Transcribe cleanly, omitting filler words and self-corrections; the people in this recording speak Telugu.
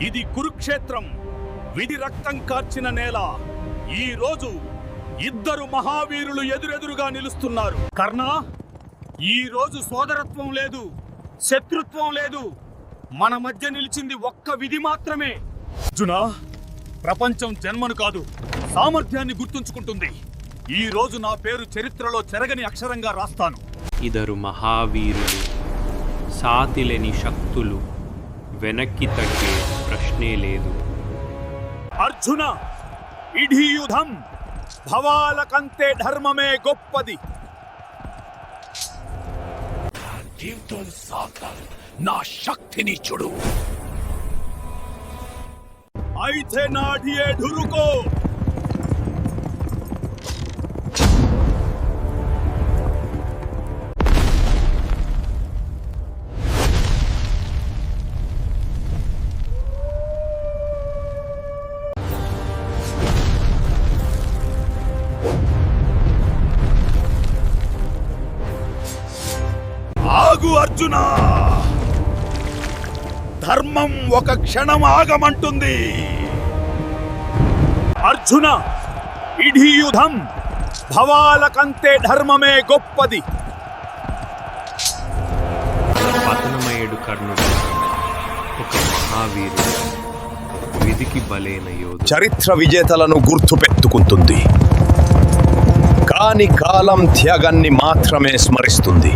ఇది కురుక్షేత్రం, విధి రక్తం కార్చిన నేల. ఈ రోజు ఇద్దరు మహావీరులు ఎదురెదురుగా నిలుస్తున్నారు. కర్ణ, ఈ రోజు సోదరత్వం లేదు, శత్రుత్వం లేదు. మన మధ్య నిలిచింది ఒక్క విధి మాత్రమే. అర్జున, ప్రపంచం జన్మను కాదు, సామర్థ్యాన్ని గుర్తుంచుకుంటుంది. ఈ రోజు నా పేరు చరిత్రలో చెరగని అక్షరంగా రాస్తాను. ఇద్దరు మహావీరులు, సాతిలేని శక్తులు, వెనక్కి తగ్గే ప్రశ్నే లేదు. అర్జున, ఇఢీయుధం, భవాల కంటే ధర్మమే గొప్పది. నా శక్తిని చూడు. అయితే నాడియే ఢురుకో. ఆగు అర్జున, ధర్మం ఒక క్షణం ఆగమంటుంది. అర్జున, ఇఢీయుధం, భవాల కంటే ధర్మమే గొప్పది. పతనమయ్యడు కర్ణుడు, ఒక మహావీరుడు, విధికి బలైన యోధుడు. చరిత్ర విజేతలను గుర్తుపెట్టుకుంటుంది, కాని కాలం త్యాగాన్ని మాత్రమే స్మరిస్తుంది.